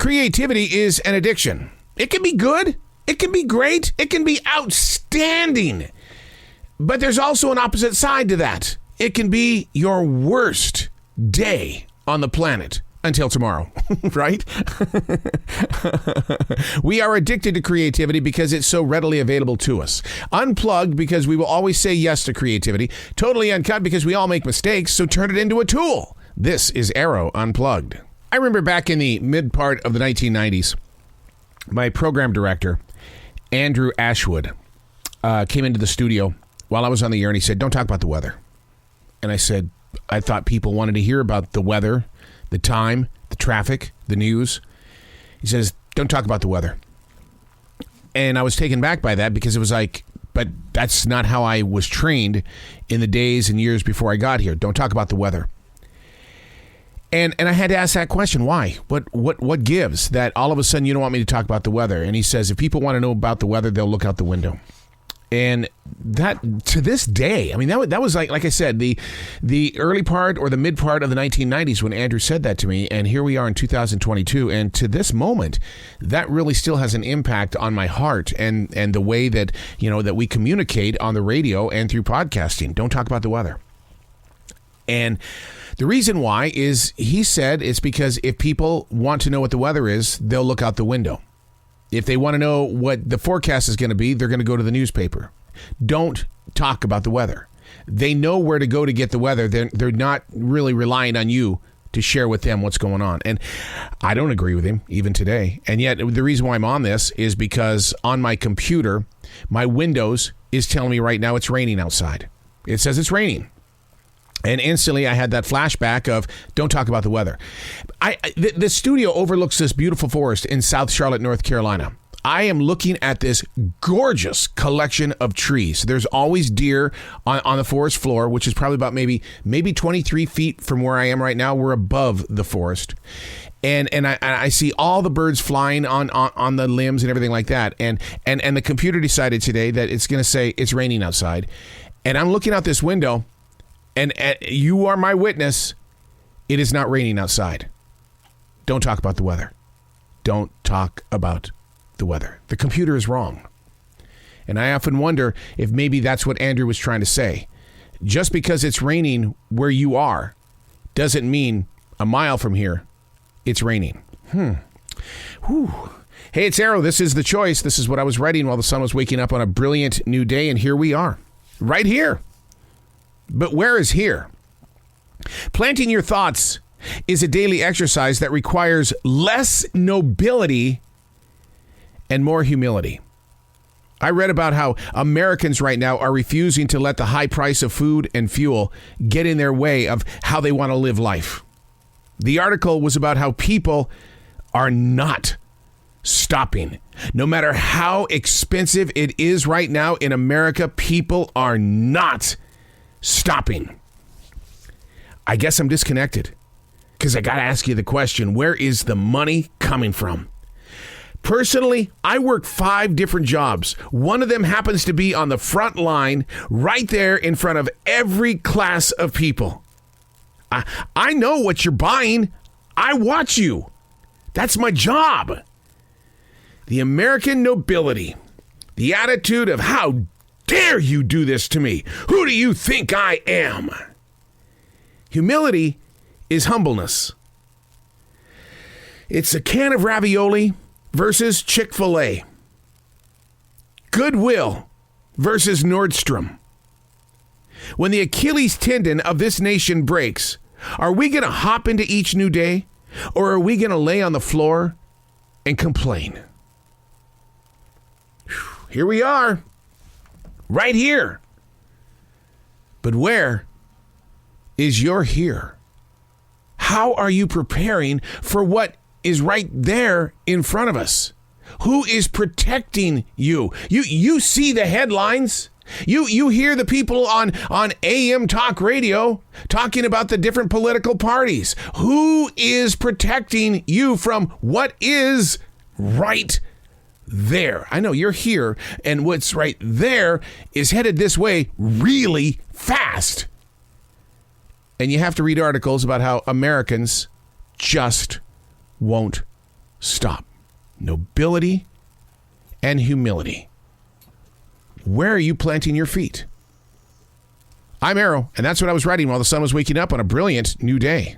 creativity is an addiction. It can be good. It can be great. It can be outstanding. But there's also an opposite side to that. It can be your worst day on the planet until tomorrow, right? We are addicted to creativity because it's so readily available to us. Unplugged because we will always say yes to creativity. Totally Uncut because we all make mistakes, so turn it into a tool. This is Arroe Unplugged. I remember back in the mid part of the 1990s, my program director, Andrew Ashwood, came into the studio while I was on the air and he said, "Don't talk about the weather." And I said, I thought people wanted to hear about the weather, the time, the traffic, the news. He says, "Don't talk about the weather." And I was taken back by that because it was like, but that's not how I was trained in the days and years before I got here. Don't talk about the weather. And I had to ask that question, why? What gives that all of a sudden you don't want me to talk about the weather? And he says, if people want to know about the weather, they'll look out the window. And that, to this day, I mean, that was like I said, the early part or the mid part of the 1990s when Andrew said that to me. And here we are in 2022. And to this moment, that really still has an impact on my heart and the way that, that we communicate on the radio and through podcasting. Don't talk about the weather. And the reason why is, he said, it's because if people want to know what the weather is, they'll look out the window. If they want to know what the forecast is going to be, they're going to go to the newspaper. Don't talk about the weather. They know where to go to get the weather. They're not really relying on you to share with them what's going on. And I don't agree with him even today. And yet the reason why I'm on this is because on my computer, my Windows is telling me right now it's raining outside. It says it's raining. And instantly I had that flashback of don't talk about the weather. The studio overlooks this beautiful forest in South Charlotte, North Carolina. I am looking at this gorgeous collection of trees. There's always deer on the forest floor, which is probably about maybe 23 feet from where I am right now. We're above the forest. And I see all the birds flying on the limbs and everything like that. And the computer decided today that it's going to say it's raining outside. And I'm looking out this window. And you are my witness. It is not raining outside. Don't talk about the weather. Don't talk about the weather. The computer is wrong. And I often wonder if maybe that's what Andrew was trying to say. Just because it's raining where you are doesn't mean a mile from here it's raining. Whew. Hey, it's Arroe. This is The Choice. This is what I was writing while the sun was waking up on a brilliant new day. And here we are. Right here. But where is here? Planting your thoughts is a daily exercise that requires less nobility and more humility. I read about how Americans right now are refusing to let the high price of food and fuel get in their way of how they want to live life. The article was about how people are not stopping. No matter how expensive it is right now in America, people are not stopping. I guess I'm disconnected because I got to ask you the question, where is the money coming from? Personally, I work 5 different jobs. One of them happens to be on the front line right there in front of every class of people. I know what you're buying. I watch you. That's my job. The American nobility, the attitude of how dare you do this to me? Who do you think I am? Humility is humbleness. It's a can of ravioli versus Chick-fil-A. Goodwill versus Nordstrom. When the Achilles tendon of this nation breaks, are we going to hop into each new day, or are we going to lay on the floor and complain? Here we are. Right here. But where is your here? How are you preparing for what is right there in front of us? Who is protecting you? You see the headlines. You hear the people on AM talk radio talking about the different political parties. Who is protecting you from what is right there? I know you're here, and what's right there is headed this way really fast. And you have to read articles about how Americans just won't stop. Nobility and humility. Where are you planting your feet? I'm Arroe, and that's what I was writing while the sun was waking up on a brilliant new day.